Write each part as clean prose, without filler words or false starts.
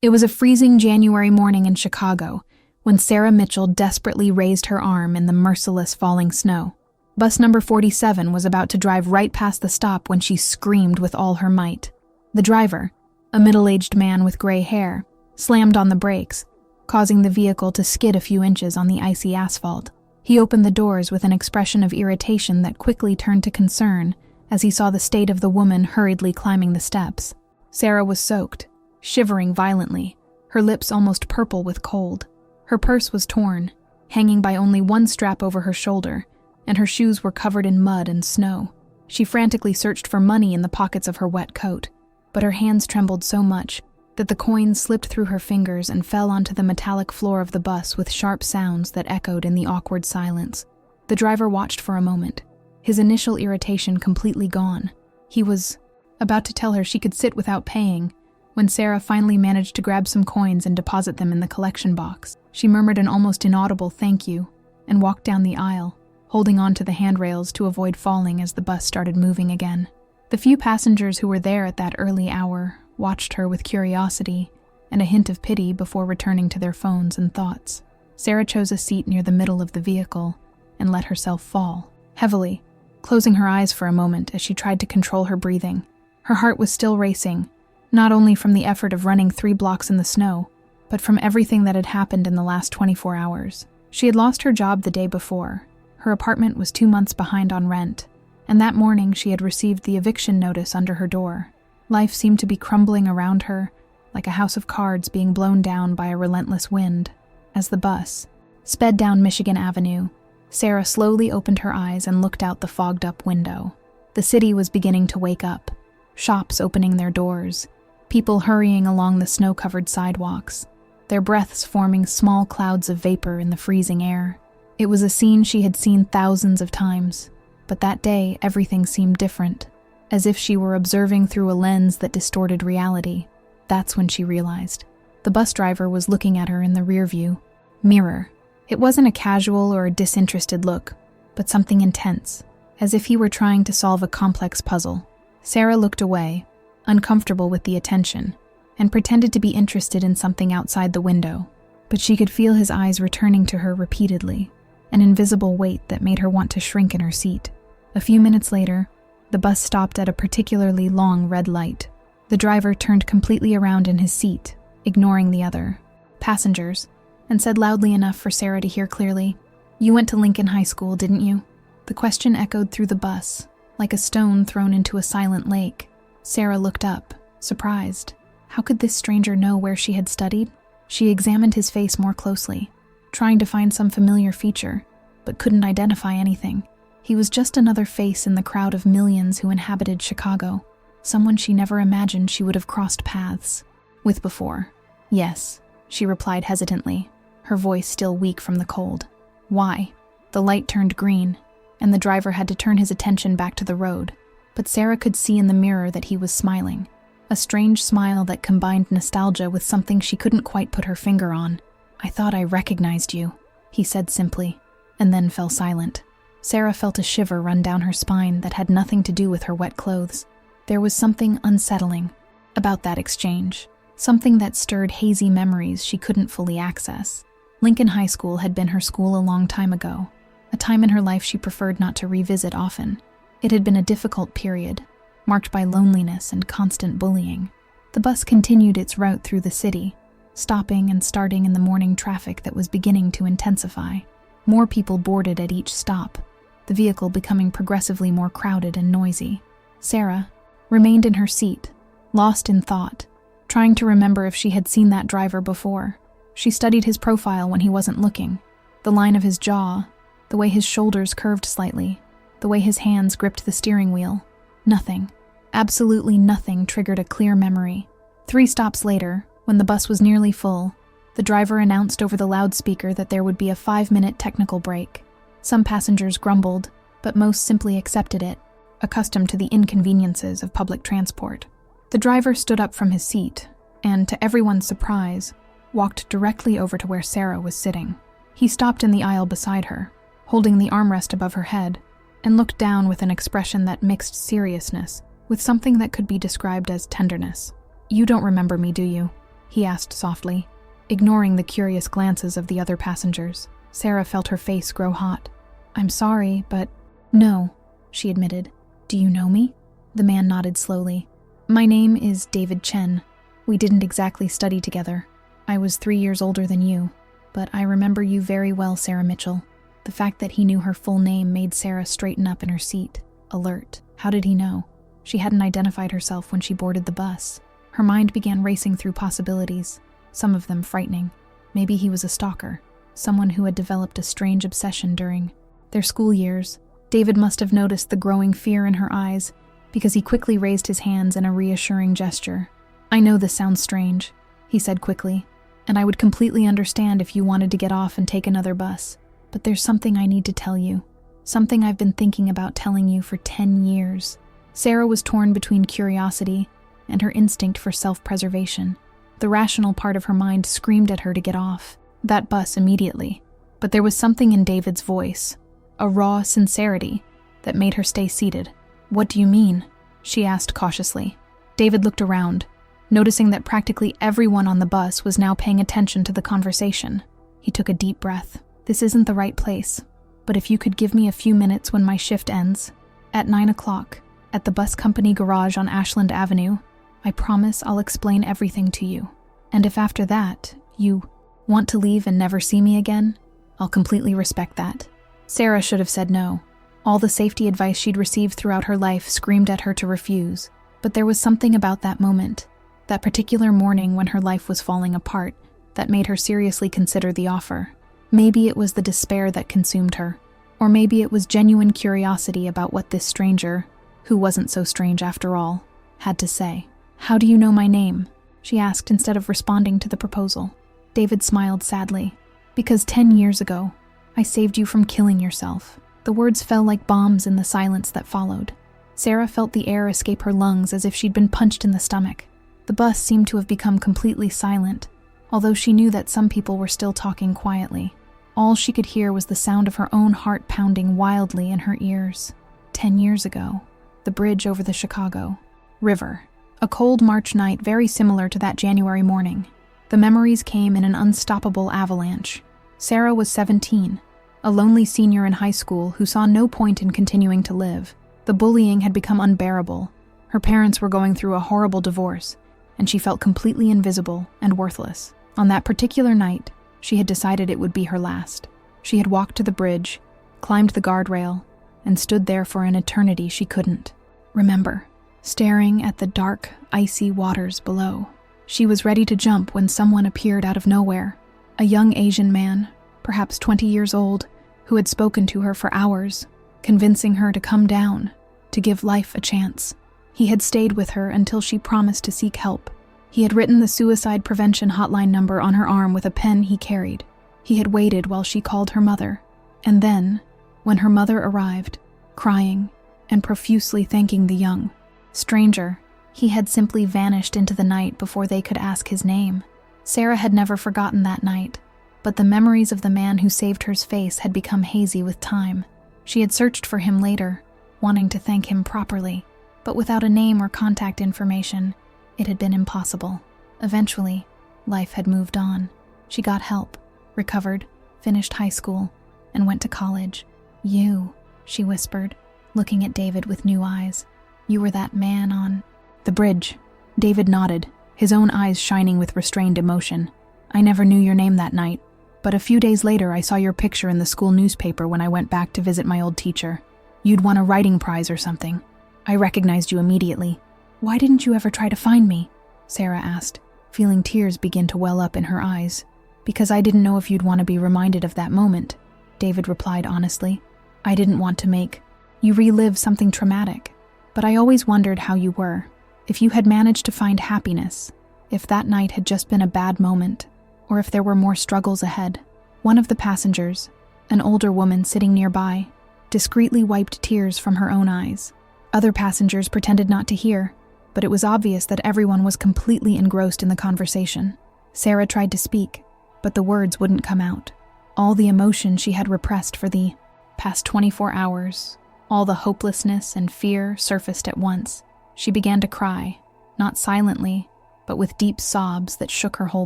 It was a freezing January morning in Chicago when Sarah Mitchell desperately raised her arm in the merciless falling snow. Bus number 47 was about to drive right past the stop when she screamed with all her might. The driver, a middle-aged man with gray hair, slammed on the brakes, causing the vehicle to skid a few inches on the icy asphalt. He opened the doors with an expression of irritation that quickly turned to concern as he saw the state of the woman hurriedly climbing the steps. Sarah was soaked, shivering violently, her lips almost purple with cold. Her purse was torn, hanging by only one strap over her shoulder, and her shoes were covered in mud and snow. She frantically searched for money in the pockets of her wet coat, but her hands trembled so much that the coins slipped through her fingers and fell onto the metallic floor of the bus with sharp sounds that echoed in the awkward silence. The driver watched for a moment, his initial irritation completely gone. He was about to tell her she could sit without paying when Sarah finally managed to grab some coins and deposit them in the collection box. She murmured an almost inaudible thank you and walked down the aisle, holding on to the handrails to avoid falling as the bus started moving again. The few passengers who were there at that early hour watched her with curiosity and a hint of pity before returning to their phones and thoughts. Sarah chose a seat near the middle of the vehicle and let herself fall, heavily, closing her eyes for a moment as she tried to control her breathing. Her heart was still racing, not only from the effort of running 3 blocks in the snow, but from everything that had happened in the last 24 hours. She had lost her job the day before. Her apartment was 2 months behind on rent, and that morning she had received the eviction notice under her door. Life seemed to be crumbling around her, like a house of cards being blown down by a relentless wind. As the bus sped down Michigan Avenue, Sarah slowly opened her eyes and looked out the fogged-up window. The city was beginning to wake up, shops opening their doors, people hurrying along the snow-covered sidewalks, their breaths forming small clouds of vapor in the freezing air. It was a scene she had seen thousands of times, but that day everything seemed different, as if she were observing through a lens that distorted reality. That's when she realized. The bus driver was looking at her in the rearview mirror. It wasn't a casual or a disinterested look, but something intense, as if he were trying to solve a complex puzzle. Sarah looked away, uncomfortable with the attention, and pretended to be interested in something outside the window, but she could feel his eyes returning to her repeatedly, an invisible weight that made her want to shrink in her seat. A few minutes later, the bus stopped at a particularly long red light. The driver turned completely around in his seat, ignoring the other passengers, and said loudly enough for Sarah to hear clearly, "You went to Lincoln High School, didn't you?" The question echoed through the bus, like a stone thrown into a silent lake. Sarah looked up, surprised. How could this stranger know where she had studied? She examined his face more closely, trying to find some familiar feature, but couldn't identify anything. He was just another face in the crowd of millions who inhabited Chicago, someone she never imagined she would have crossed paths with before. "Yes," she replied hesitantly, her voice still weak from the cold. "Why?" The light turned green, and the driver had to turn his attention back to the road, but Sarah could see in the mirror that he was smiling, a strange smile that combined nostalgia with something she couldn't quite put her finger on. "I thought I recognized you," he said simply, and then fell silent. Sarah felt a shiver run down her spine that had nothing to do with her wet clothes. There was something unsettling about that exchange, something that stirred hazy memories she couldn't fully access. Lincoln High School had been her school a long time ago, a time in her life she preferred not to revisit often. It had been a difficult period, marked by loneliness and constant bullying. The bus continued its route through the city, stopping and starting in the morning traffic that was beginning to intensify. More people boarded at each stop, the vehicle becoming progressively more crowded and noisy. Sarah remained in her seat, lost in thought, trying to remember if she had seen that driver before. She studied his profile when he wasn't looking, the line of his jaw, the way his shoulders curved slightly, the way his hands gripped the steering wheel. Nothing, absolutely nothing triggered a clear memory. 3 stops later, when the bus was nearly full, the driver announced over the loudspeaker that there would be a 5-minute technical break. Some passengers grumbled, but most simply accepted it, accustomed to the inconveniences of public transport. The driver stood up from his seat and, to everyone's surprise, walked directly over to where Sarah was sitting. He stopped in the aisle beside her, holding the armrest above her head, and looked down with an expression that mixed seriousness with something that could be described as tenderness. "You don't remember me, do you?" he asked softly. Ignoring the curious glances of the other passengers, Sarah felt her face grow hot. "I'm sorry, but—" "No," she admitted. "Do you know me?" The man nodded slowly. "My name is David Chen. We didn't exactly study together. I was 3 years older than you, but I remember you very well, Sarah Mitchell." The fact that he knew her full name made Sarah straighten up in her seat, alert. How did he know? She hadn't identified herself when she boarded the bus. Her mind began racing through possibilities, some of them frightening. Maybe he was a stalker, someone who had developed a strange obsession during their school years. David must have noticed the growing fear in her eyes, because he quickly raised his hands in a reassuring gesture. "I know this sounds strange," he said quickly, "and I would completely understand if you wanted to get off and take another bus. But there's something I need to tell you. Something I've been thinking about telling you for 10 years. Sarah was torn between curiosity and her instinct for self-preservation. The rational part of her mind screamed at her to get off that bus immediately. But there was something in David's voice, a raw sincerity, that made her stay seated. "What do you mean?" she asked cautiously. David looked around, noticing that practically everyone on the bus was now paying attention to the conversation. He took a deep breath. "This isn't the right place, but if you could give me a few minutes when my shift ends, at 9 o'clock, at the bus company garage on Ashland Avenue, I promise I'll explain everything to you. And if after that, you want to leave and never see me again, I'll completely respect that." Sarah should have said no. All the safety advice she'd received throughout her life screamed at her to refuse. But there was something about that moment, that particular morning when her life was falling apart, that made her seriously consider the offer. Maybe it was the despair that consumed her, or maybe it was genuine curiosity about what this stranger, who wasn't so strange after all, had to say. "How do you know my name?" she asked instead of responding to the proposal. David smiled sadly. "Because 10 years ago, I saved you from killing yourself." The words fell like bombs in the silence that followed. Sarah felt the air escape her lungs as if she'd been punched in the stomach. The bus seemed to have become completely silent, although she knew that some people were still talking quietly. All she could hear was the sound of her own heart pounding wildly in her ears. 10 years ago, the bridge over the Chicago River. A cold March night very similar to that January morning. The memories came in an unstoppable avalanche. Sarah was 17, a lonely senior in high school who saw no point in continuing to live. The bullying had become unbearable. Her parents were going through a horrible divorce, and she felt completely invisible and worthless. On that particular night, she had decided it would be her last. She had walked to the bridge, climbed the guardrail, and stood there for an eternity she couldn't remember, staring at the dark, icy waters below. She was ready to jump when someone appeared out of nowhere. A young Asian man, perhaps 20 years old, who had spoken to her for hours, convincing her to come down, to give life a chance. He had stayed with her until she promised to seek help. He had written the suicide prevention hotline number on her arm with a pen he carried. He had waited while she called her mother. And then, when her mother arrived, crying and profusely thanking the young stranger, he had simply vanished into the night before they could ask his name. Sarah had never forgotten that night, but the memories of the man who saved her's face had become hazy with time. She had searched for him later, wanting to thank him properly, but without a name or contact information, it had been impossible. Eventually, life had moved on. She got help, recovered, finished high school, and went to college. "You," she whispered, looking at David with new eyes. "You were that man on the bridge." David nodded, his own eyes shining with restrained emotion. "I never knew your name that night, but a few days later I saw your picture in the school newspaper when I went back to visit my old teacher. You'd won a writing prize or something. I recognized you immediately." "Why didn't you ever try to find me?" Sarah asked, feeling tears begin to well up in her eyes. "Because I didn't know if you'd want to be reminded of that moment," David replied honestly. "I didn't want to make you relive something traumatic, but I always wondered how you were, if you had managed to find happiness, if that night had just been a bad moment, or if there were more struggles ahead." One of the passengers, an older woman sitting nearby, discreetly wiped tears from her own eyes. Other passengers pretended not to hear, but it was obvious that everyone was completely engrossed in the conversation. Sarah tried to speak, but the words wouldn't come out. All the emotion she had repressed for the past 24 hours, all the hopelessness and fear surfaced at once. She began to cry, not silently, but with deep sobs that shook her whole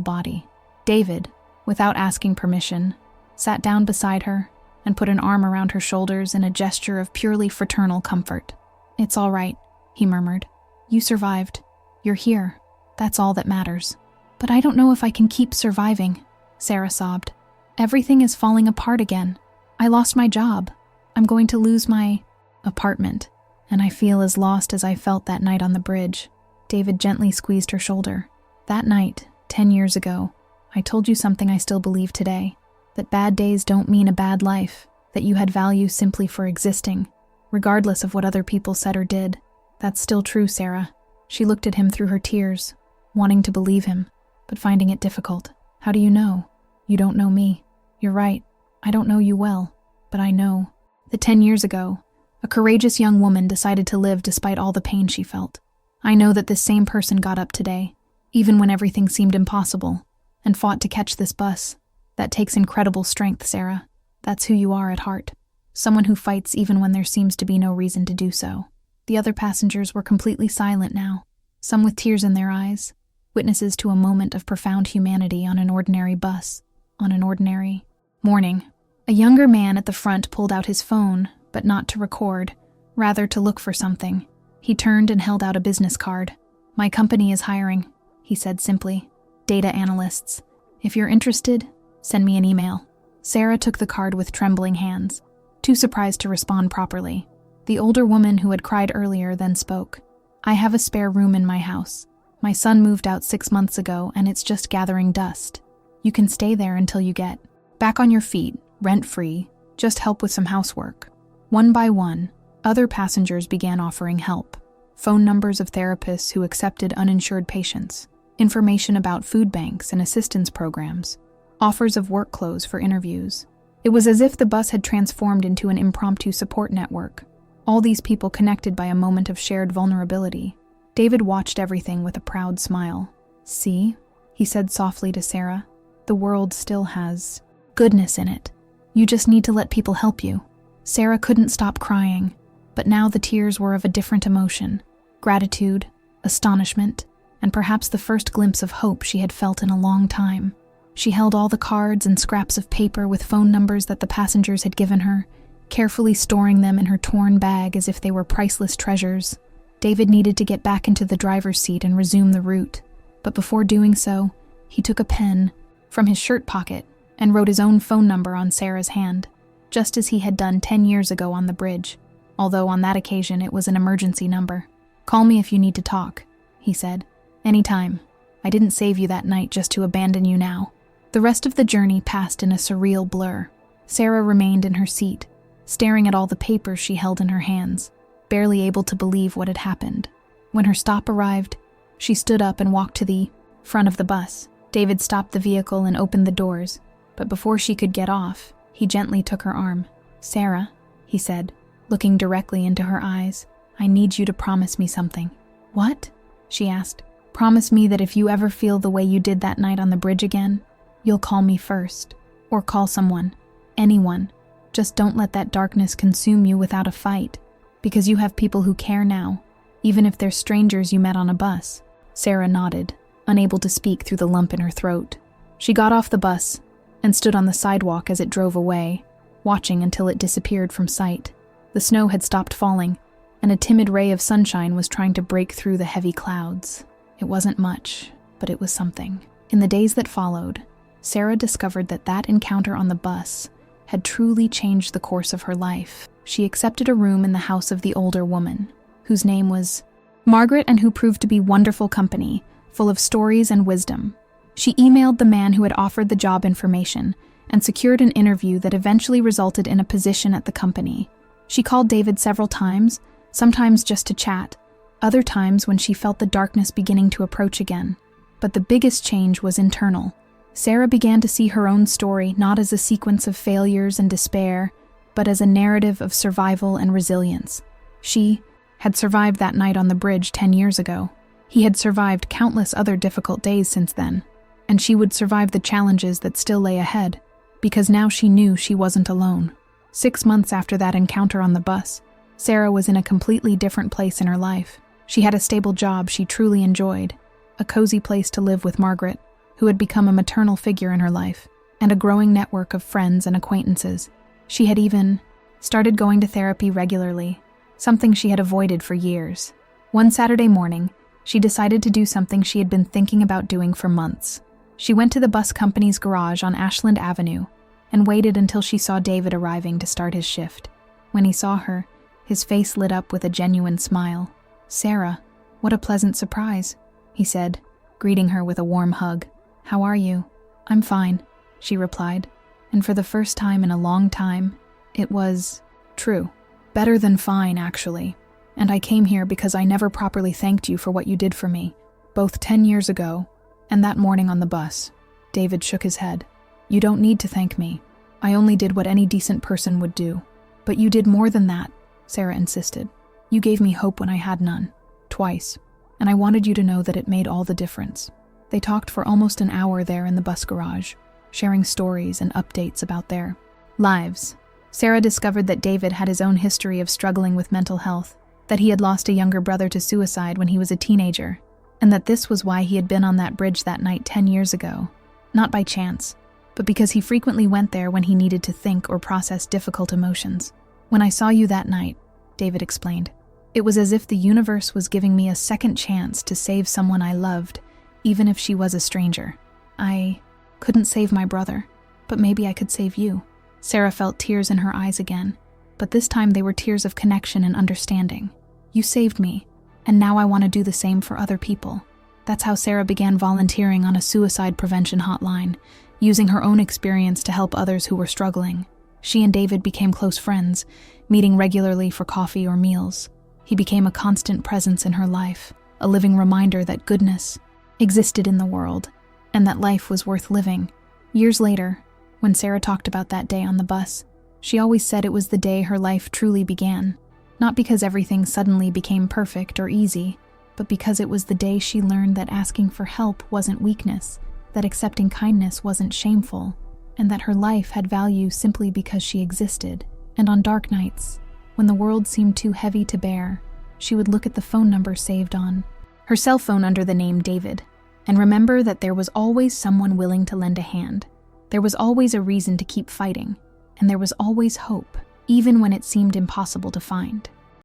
body. David, without asking permission, sat down beside her and put an arm around her shoulders in a gesture of purely fraternal comfort. "It's all right," he murmured. "You survived. You're here. That's all that matters." "But I don't know if I can keep surviving," Sarah sobbed. "Everything is falling apart again. I lost my job. I'm going to lose my apartment, and I feel as lost as I felt that night on the bridge." David gently squeezed her shoulder. "That night, 10 years ago, I told you something I still believe today, that bad days don't mean a bad life, that you had value simply for existing, regardless of what other people said or did. That's still true, Sarah." She looked at him through her tears, wanting to believe him, but finding it difficult. "How do you know? You don't know me. You're right. I don't know you well, but I know that 10 years ago, a courageous young woman decided to live despite all the pain she felt. I know that this same person got up today, even when everything seemed impossible, and fought to catch this bus. That takes incredible strength, Sarah. That's who you are at heart. Someone who fights even when there seems to be no reason to do so." The other passengers were completely silent now, some with tears in their eyes, witnesses to a moment of profound humanity on an ordinary bus, on an ordinary morning. A younger man at the front pulled out his phone, but not to record, rather to look for something. He turned and held out a business card. "My company is hiring," he said simply. "Data analysts. If you're interested, send me an email." Sarah took the card with trembling hands, too surprised to respond properly. The older woman who had cried earlier then spoke. "I have a spare room in my house. My son moved out 6 months ago, and it's just gathering dust. You can stay there until you get back on your feet, rent-free, just help with some housework." One by one, other passengers began offering help. Phone numbers of therapists who accepted uninsured patients, information about food banks and assistance programs, offers of work clothes for interviews. It was as if the bus had transformed into an impromptu support network, all these people connected by a moment of shared vulnerability. David watched everything with a proud smile. "See," he said softly to Sarah, "the world still has goodness in it. You just need to let people help you." Sarah couldn't stop crying, but now the tears were of a different emotion: gratitude, astonishment, and perhaps the first glimpse of hope she had felt in a long time. She held all the cards and scraps of paper with phone numbers that the passengers had given her, carefully storing them in her torn bag as if they were priceless treasures. David needed to get back into the driver's seat and resume the route, but before doing so, he took a pen from his shirt pocket and wrote his own phone number on Sarah's hand, just as he had done 10 years ago on the bridge, although on that occasion it was an emergency number. "Call me if you need to talk," he said. "Anytime. I didn't save you that night just to abandon you now." The rest of the journey passed in a surreal blur. Sarah remained in her seat, staring at all the papers she held in her hands, barely able to believe what had happened. When her stop arrived, she stood up and walked to the front of the bus. David stopped the vehicle and opened the doors, but before she could get off, he gently took her arm. "Sarah," he said, looking directly into her eyes, "I need you to promise me something." "What?" she asked. "Promise me that if you ever feel the way you did that night on the bridge again, you'll call me first, or call someone, anyone. Just don't let that darkness consume you without a fight, because you have people who care now, even if they're strangers you met on a bus." Sarah nodded, unable to speak through the lump in her throat. She got off the bus and stood on the sidewalk as it drove away, watching until it disappeared from sight. The snow had stopped falling, and a timid ray of sunshine was trying to break through the heavy clouds. It wasn't much, but it was something. In the days that followed, Sarah discovered that encounter on the bus had truly changed the course of her life. She accepted a room in the house of the older woman, whose name was Margaret and who proved to be wonderful company, full of stories and wisdom. She emailed the man who had offered the job information and secured an interview that eventually resulted in a position at the company. She called David several times, sometimes just to chat, other times when she felt the darkness beginning to approach again. But the biggest change was internal. Sarah began to see her own story not as a sequence of failures and despair, but as a narrative of survival and resilience. She had survived that night on the bridge 10 years ago. He had survived countless other difficult days since then, and she would survive the challenges that still lay ahead, because now she knew she wasn't alone. 6 months after that encounter on the bus, Sarah was in a completely different place in her life. She had a stable job she truly enjoyed, a cozy place to live with Margaret, who had become a maternal figure in her life, and a growing network of friends and acquaintances. She had even started going to therapy regularly, something she had avoided for years. One Saturday morning, she decided to do something she had been thinking about doing for months. She went to the bus company's garage on Ashland Avenue and waited until she saw David arriving to start his shift. When he saw her, his face lit up with a genuine smile. "Sarah, what a pleasant surprise," he said, greeting her with a warm hug. "How are you?" "I'm fine," she replied, and for the first time in a long time, it was true. "Better than fine, actually. And I came here because I never properly thanked you for what you did for me, both 10 years ago and that morning on the bus." David shook his head. "You don't need to thank me. I only did what any decent person would do. But you did more than that," Sarah insisted. "You gave me hope when I had none. Twice. And I wanted you to know that it made all the difference." They talked for almost an hour there in the bus garage, sharing stories and updates about their lives. Sarah discovered that David had his own history of struggling with mental health, that he had lost a younger brother to suicide when he was a teenager, and that this was why he had been on that bridge that night 10 years ago. Not by chance, but because he frequently went there when he needed to think or process difficult emotions. "When I saw you that night," David explained, "it was as if the universe was giving me a second chance to save someone I loved, even if she was a stranger. I couldn't save my brother, but maybe I could save you." Sarah felt tears in her eyes again, but this time they were tears of connection and understanding. "You saved me, and now I want to do the same for other people." That's how Sarah began volunteering on a suicide prevention hotline, using her own experience to help others who were struggling. She and David became close friends, meeting regularly for coffee or meals. He became a constant presence in her life, a living reminder that goodness existed in the world, and that life was worth living. Years later, when Sarah talked about that day on the bus, she always said it was the day her life truly began. Not because everything suddenly became perfect or easy, but because it was the day she learned that asking for help wasn't weakness, that accepting kindness wasn't shameful, and that her life had value simply because she existed. And on dark nights, when the world seemed too heavy to bear, she would look at the phone number saved on her cell phone under the name David, and remember that there was always someone willing to lend a hand. There was always a reason to keep fighting, and there was always hope, even when it seemed impossible to find.